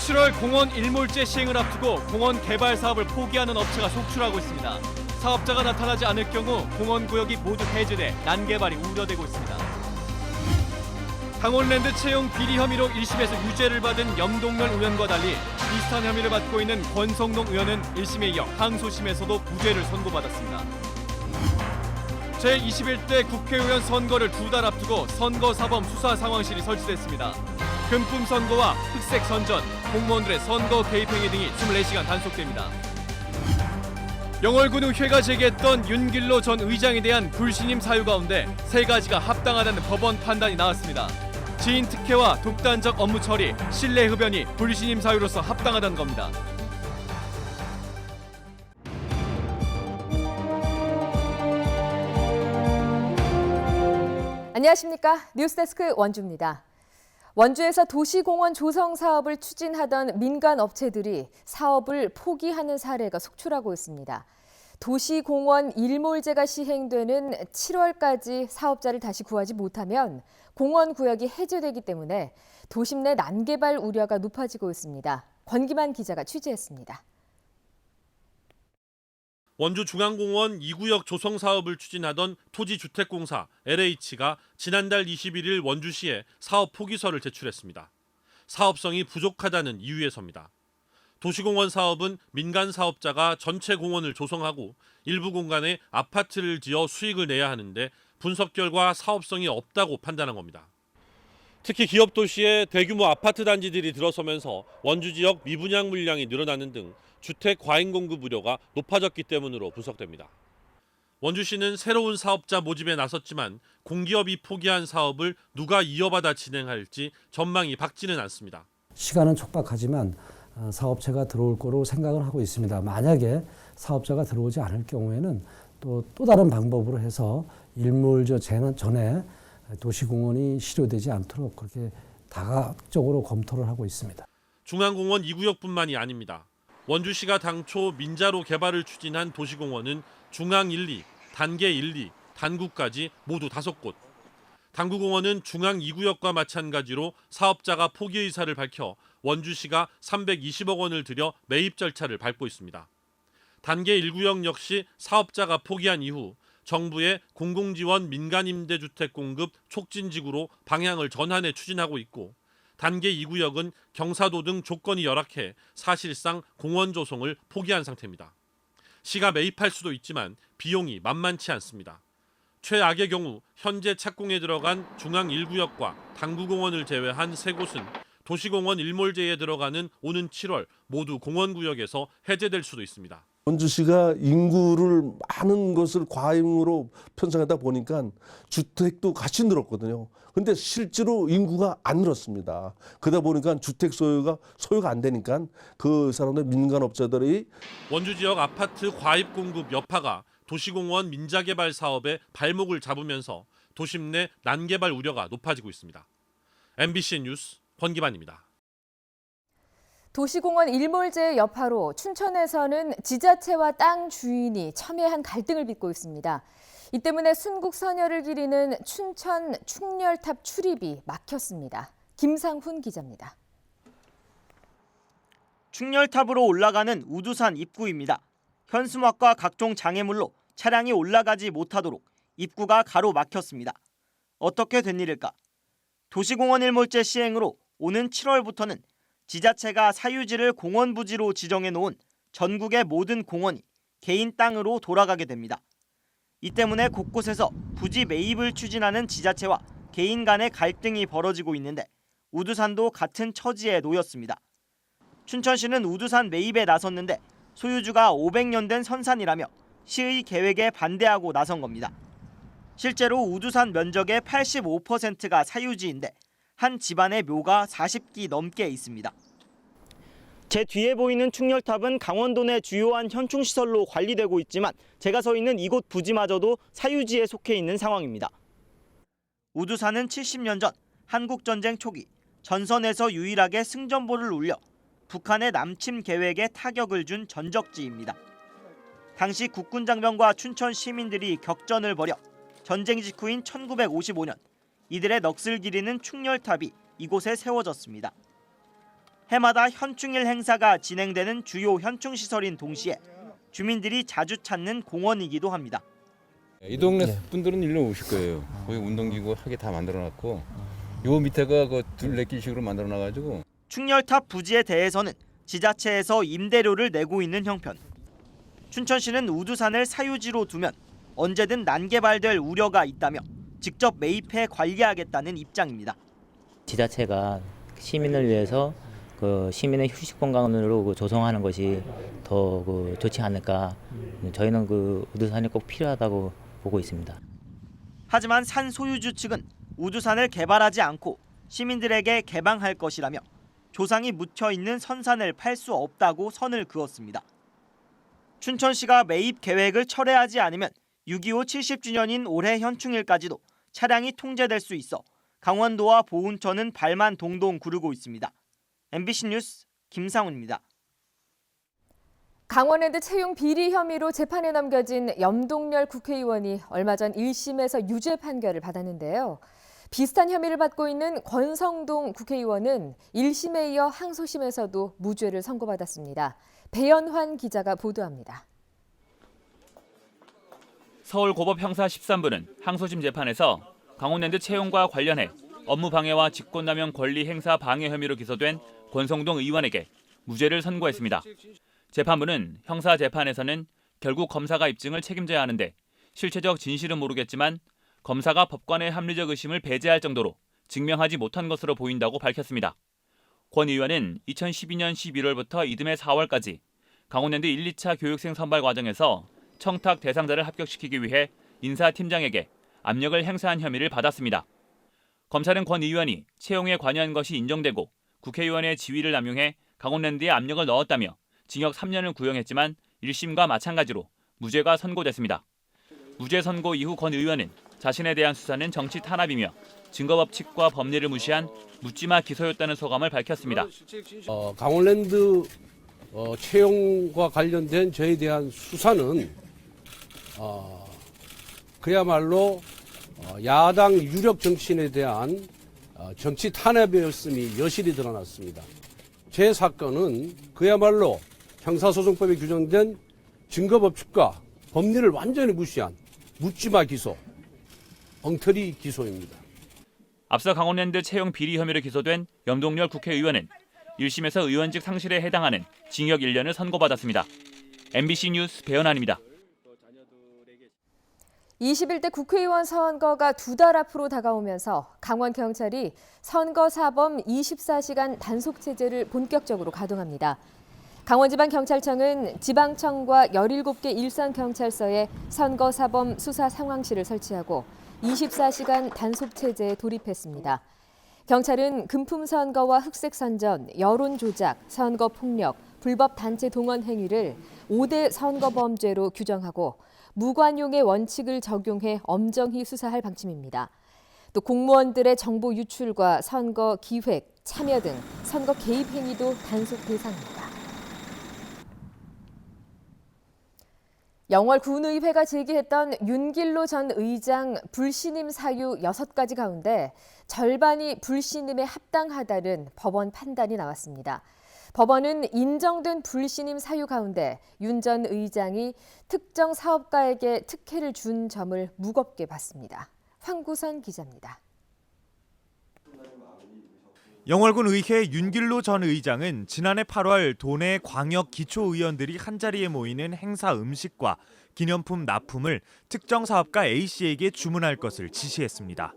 7월 공원 일몰제 시행을 앞두고 공원 개발 사업을 포기하는 업체가 속출하고 있습니다. 사업자가 나타나지 않을 경우 공원구역이 모두 해제돼 난개발이 우려되고 있습니다. 강원랜드 채용 비리 혐의로 1심에서 유죄를 받은 염동열 의원과 달리 비슷한 혐의를 받고 있는 권성동 의원은 1심에 이어 항소심에서도 무죄를 선고받았습니다. 제21대 국회의원 선거를 2달 앞두고 선거사범 수사상황실이 설치됐습니다. 금품 선거와 흑색 선전, 공무원들의 선거 개입 행위 등이 24시간 단속됩니다. 영월군 의회가 제기했던 윤길로 전 의장에 대한 불신임 사유 가운데 3가지가 합당하다는 법원 판단이 나왔습니다. 지인 특혜와 독단적 업무 처리, 신뢰 흡연이 불신임 사유로서 합당하다는 겁니다. 안녕하십니까. 뉴스데스크 원주입니다. 원주에서 도시공원 조성 사업을 추진하던 민간 업체들이 사업을 포기하는 사례가 속출하고 있습니다. 도시공원 일몰제가 시행되는 7월까지 사업자를 다시 구하지 못하면 공원구역이 해제되기 때문에 도심 내 난개발 우려가 높아지고 있습니다. 권기만 기자가 취재했습니다. 원주 중앙공원 2구역 조성 사업을 추진하던 토지주택공사 LH가 지난달 21일 원주시에 사업 포기서를 제출했습니다. 사업성이 부족하다는 이유에서입니다. 도시공원 사업은 민간 사업자가 전체 공원을 조성하고 일부 공간에 아파트를 지어 수익을 내야 하는데 분석 결과 사업성이 없다고 판단한 겁니다. 특히 기업 도시에 대규모 아파트 단지들이 들어서면서 원주 지역 미분양 물량이 늘어나는 등 주택 과잉 공급 우려가 높아졌기 때문으로 분석됩니다. 원주시는 새로운 사업자 모집에 나섰지만 공기업이 포기한 사업을 누가 이어받아 진행할지 전망이 밝지는 않습니다. 시간은 촉박하지만 사업체가 들어올 거로 생각을 하고 있습니다. 만약에 사업자가 들어오지 않을 경우에는 또 다른 방법으로 해서 일몰제 전에 도시공원이 실효되지 않도록 그렇게 다각적으로 검토를 하고 있습니다. 중앙공원 2구역뿐만이 아닙니다. 원주시가 당초 민자로 개발을 추진한 도시공원은 중앙 1, 2, 단계 1, 2, 단구까지 모두 5곳. 단구공원은 중앙 2구역과 마찬가지로 사업자가 포기 의사를 밝혀 원주시가 320억 원을 들여 매입 절차를 밟고 있습니다. 단계 1구역 역시 사업자가 포기한 이후 정부의 공공지원 민간임대주택 공급 촉진지구로 방향을 전환해 추진하고 있고 단계 2구역은 경사도 등 조건이 열악해 사실상 공원 조성을 포기한 상태입니다. 시가 매입할 수도 있지만 비용이 만만치 않습니다. 최악의 경우 현재 착공에 들어간 중앙 1구역과 단구공원을 제외한 3곳은 도시공원 일몰제에 들어가는 오는 7월 모두 공원구역에서 해제될 수도 있습니다. 원주시가 인구를 많은 것을 과잉으로 편성하다 보니까 주택도 같이 늘었거든요. 그런데 실제로 인구가 안 늘었습니다. 그러다 보니까 주택 소유가 안 되니까 그 사람들 민간업자들이 원주 지역 아파트 과입 공급 여파가 도시공원 민자개발 사업에 발목을 잡으면서 도심 내 난개발 우려가 높아지고 있습니다. MBC 뉴스 권기만입니다. 도시공원 일몰제의 여파로 춘천에서는 지자체와 땅 주인이 첨예한 갈등을 빚고 있습니다. 이 때문에 순국 선열을 기리는 춘천 충렬탑 출입이 막혔습니다. 김상훈 기자입니다. 충렬탑으로 올라가는 우두산 입구입니다. 현수막과 각종 장애물로 차량이 올라가지 못하도록 입구가 가로막혔습니다. 어떻게 된 일일까? 도시공원 일몰제 시행으로 오는 7월부터는 지자체가 사유지를 공원 부지로 지정해 놓은 전국의 모든 공원이 개인 땅으로 돌아가게 됩니다. 이 때문에 곳곳에서 부지 매입을 추진하는 지자체와 개인 간의 갈등이 벌어지고 있는데 우두산도 같은 처지에 놓였습니다. 춘천시는 우두산 매입에 나섰는데 소유주가 500년 된 선산이라며 시의 계획에 반대하고 나선 겁니다. 실제로 우두산 면적의 85%가 사유지인데 한 집안의 묘가 40기 넘게 있습니다. 제 뒤에 보이는 충렬탑은 강원도 내 주요한 현충시설로 관리되고 있지만 제가 서 있는 이곳 부지마저도 사유지에 속해 있는 상황입니다. 우두산은 70년 전 한국전쟁 초기 전선에서 유일하게 승전보를 울려 북한의 남침 계획에 타격을 준 전적지입니다. 당시 국군 장병과 춘천 시민들이 격전을 벌여 전쟁 직후인 1955년 이들의 넋을 기리는 충렬탑이 이곳에 세워졌습니다. 해마다 현충일 행사가 진행되는 주요 현충 시설인 동시에 주민들이 자주 찾는 공원이기도 합니다. 이 동네 분들은 일로 오실 거예요. 거기 운동기구 하게 다 만들어놨고 요 밑에가 그 둘레길식으로 만들어놔가지고 충렬탑 부지에 대해서는 지자체에서 임대료를 내고 있는 형편. 춘천시는 우두산을 사유지로 두면 언제든 난개발될 우려가 있다며 직접 매입해 관리하겠다는 입장입니다. 지자체가 시민을 위해서 그 시민의 휴식 공간으로 조성하는 것이 더 좋지 않을까. 저희는 그 우두산이 꼭 필요하다고 보고 있습니다. 하지만 산 소유주 측은 우두산을 개발하지 않고 시민들에게 개방할 것이라며 조상이 묻혀 있는 선산을 팔 수 없다고 선을 그었습니다. 춘천시가 매입 계획을 철회하지 않으면 6.25 70주년인 올해 현충일까지도 차량이 통제될 수 있어 강원도와 보훈처는 발만 동동 구르고 있습니다. MBC 뉴스 김상훈입니다. 강원랜드 채용 비리 혐의로 재판에 넘겨진 염동열 국회의원이 얼마 전 1심에서 유죄 판결을 받았는데요. 비슷한 혐의를 받고 있는 권성동 국회의원은 1심에 이어 항소심에서도 무죄를 선고받았습니다. 배연환 기자가 보도합니다. 서울고법 형사 13부는 항소심 재판에서 강원랜드 채용과 관련해 업무방해와 직권남용 권리 행사 방해 혐의로 기소된 권성동 의원에게 무죄를 선고했습니다. 재판부는 형사 재판에서는 결국 검사가 입증을 책임져야 하는데 실체적 진실은 모르겠지만 검사가 법관의 합리적 의심을 배제할 정도로 증명하지 못한 것으로 보인다고 밝혔습니다. 권 의원은 2012년 11월부터 이듬해 4월까지 강원랜드 1, 2차 교육생 선발 과정에서 청탁 대상자를 합격시키기 위해 인사팀장에게 압력을 행사한 혐의를 받았습니다. 검찰은 권 의원이 채용에 관여한 것이 인정되고 국회의원의 지위를 남용해 강원랜드에 압력을 넣었다며 징역 3년을 구형했지만 1심과 마찬가지로 무죄가 선고됐습니다. 무죄 선고 이후 권 의원은 자신에 대한 수사는 정치 탄압이며 증거법칙과 법리를 무시한 묻지마 기소였다는 소감을 밝혔습니다. 강원랜드 채용과 관련된 저에 대한 수사는 그야말로 야당 유력 정치인에 대한 정치 탄압이었음이 여실히 드러났습니다. 제 사건은 그야말로 형사소송법에 규정된 증거법칙과 법리를 완전히 무시한 묻지마 기소, 엉터리 기소입니다. 앞서 강원랜드 채용 비리 혐의로 기소된 염동열 국회의원은 1심에서 의원직 상실에 해당하는 징역 1년을 선고받았습니다. MBC 뉴스 배연환입니다. 21대 국회의원 선거가 2달 앞으로 다가오면서 강원경찰이 선거사범 24시간 단속체제를 본격적으로 가동합니다. 강원지방경찰청은 지방청과 17개 일선경찰서에 선거사범 수사 상황실을 설치하고 24시간 단속체제에 돌입했습니다. 경찰은 금품선거와 흑색선전, 여론조작, 선거폭력, 불법 단체 동원 행위를 5대 선거범죄로 규정하고 무관용의 원칙을 적용해 엄정히 수사할 방침입니다. 또 공무원들의 정보 유출과 선거 기획, 참여 등 선거 개입 행위도 단속 대상입니다. 영월 군의회가 제기했던 윤길로 전 의장 불신임 사유 6가지 가운데 절반이 불신임에 합당하다는 법원 판단이 나왔습니다. 법원은 인정된 불신임 사유 가운데 윤 전 의장이 특정 사업가에게 특혜를 준 점을 무겁게 봤습니다. 황구선 기자입니다. 영월군 의회 윤길로 전 의장은 지난해 8월 도내 광역 기초의원들이 한자리에 모이는 행사 음식과 기념품 납품을 특정 사업가 A씨에게 주문할 것을 지시했습니다.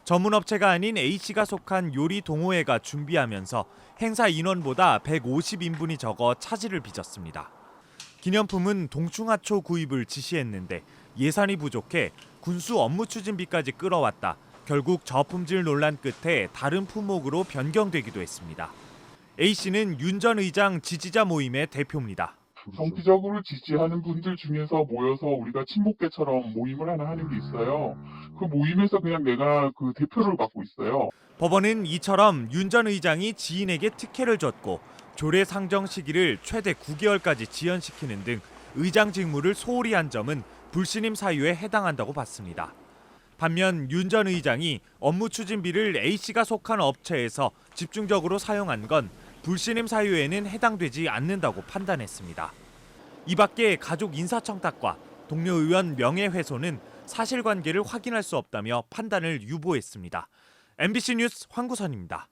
전문업체가 아닌 A씨가 속한 요리 동호회가 준비하면서 행사 인원보다 150인분이 적어 차질을 빚었습니다. 기념품은 동충하초 구입을 지시했는데 예산이 부족해 군수 업무 추진비까지 끌어왔다. 결국 저품질 논란 끝에 다른 품목으로 변경되기도 했습니다. A씨는 윤 전 의장 지지자 모임의 대표입니다. 정치적으로 지지하는 분들 중에서 모여서 우리가 친목회처럼 모임을 하나 하는 게 있어요. 그 모임에서 그냥 내가 그 대표를 맡고 있어요. 법원은 이처럼 윤 전 의장이 지인에게 특혜를 줬고 조례 상정 시기를 최대 9개월까지 지연시키는 등 의장 직무를 소홀히 한 점은 불신임 사유에 해당한다고 봤습니다. 반면 윤 전 의장이 업무 추진비를 A씨가 속한 업체에서 집중적으로 사용한 건 불신임 사유에는 해당되지 않는다고 판단했습니다. 이 밖에 가족 인사청탁과 동료 의원 명예훼손은 사실관계를 확인할 수 없다며 판단을 유보했습니다. MBC 뉴스 황구선입니다.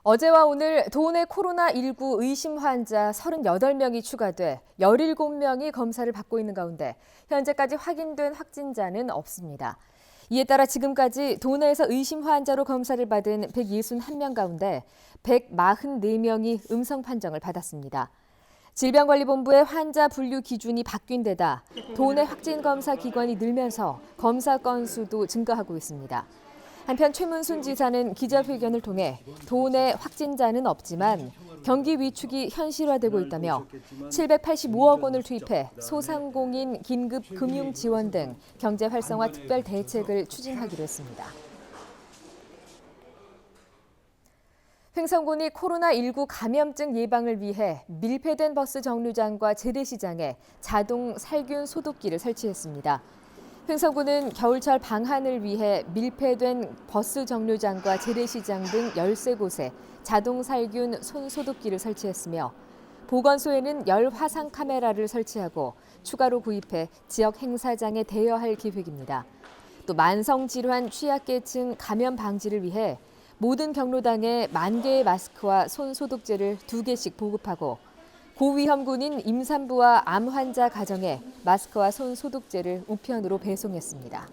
어제와 오늘 도내 코로나19 의심 환자 38명이 추가돼 17명이 검사를 받고 있는 가운데 현재까지 확인된 확진자는 없습니다. 이에 따라 지금까지 도내에서 의심 환자로 검사를 받은 161명 가운데 144명이 음성 판정을 받았습니다. 질병관리본부의 환자 분류 기준이 바뀐 데다 도내 확진 검사 기관이 늘면서 검사 건수도 증가하고 있습니다. 한편 최문순 지사는 기자회견을 통해 도내 확진자는 없지만 경기 위축이 현실화되고 있다며 785억 원을 투입해 소상공인 긴급 금융 지원 등 경제 활성화 특별 대책을 추진하기로 했습니다. 횡성군이 코로나19 감염증 예방을 위해 밀폐된 버스 정류장과 재래시장에 자동 살균 소독기를 설치했습니다. 횡성군은 겨울철 방한을 위해 밀폐된 버스 정류장과 재래시장 등 13곳에 자동 살균 손소독기를 설치했으며 보건소에는 열 화상 카메라를 설치하고 추가로 구입해 지역 행사장에 대여할 계획입니다. 또 만성질환 취약계층 감염 방지를 위해 모든 경로당에 10,000개의 마스크와 손소독제를 2개씩 보급하고 고위험군인 임산부와 암 환자 가정에 마스크와 손 소독제를 우편으로 배송했습니다.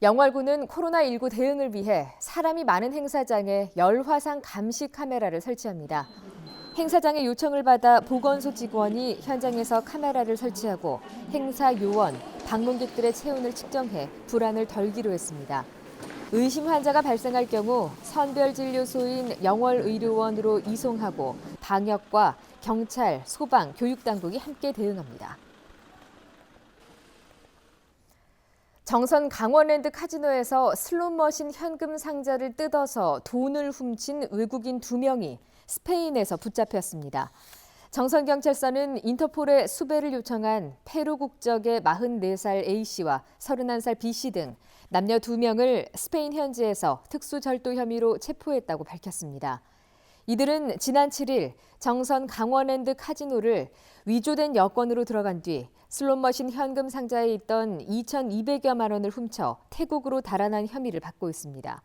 영월군은 코로나19 대응을 위해 사람이 많은 행사장에 열화상 감시 카메라를 설치합니다. 행사장의 요청을 받아 보건소 직원이 현장에서 카메라를 설치하고 행사 요원, 방문객들의 체온을 측정해 불안을 덜기로 했습니다. 의심 환자가 발생할 경우 선별진료소인 영월의료원으로 이송하고 방역과 경찰, 소방, 교육당국이 함께 대응합니다. 정선 강원랜드 카지노에서 슬롯머신 현금 상자를 뜯어서 돈을 훔친 외국인 2명이 스페인에서 붙잡혔습니다. 정선경찰서는 인터폴에 수배를 요청한 페루 국적의 44살 A씨와 31살 B씨 등 남녀 2명을 스페인 현지에서 특수절도 혐의로 체포했다고 밝혔습니다. 이들은 지난 7일 정선 강원랜드 카지노를 위조된 여권으로 들어간 뒤 슬롯머신 현금 상자에 있던 2,200여만 원을 훔쳐 태국으로 달아난 혐의를 받고 있습니다.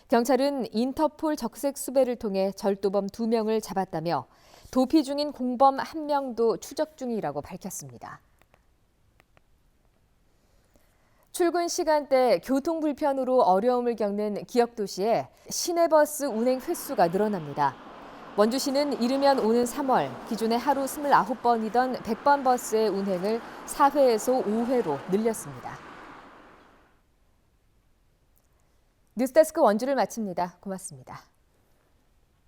경찰은 인터폴 적색 수배를 통해 절도범 2명을 잡았다며 도피 중인 공범 1명도 추적 중이라고 밝혔습니다. 출근 시간대 교통 불편으로 어려움을 겪는 기역 도시에 시내버스 운행 횟수가 늘어납니다. 원주시는 이르면 오는 3월 기존에 하루 29번이던 100번 버스의 운행을 4회에서 5회로 늘렸습니다. 뉴스데스크 원주를 마칩니다. 고맙습니다.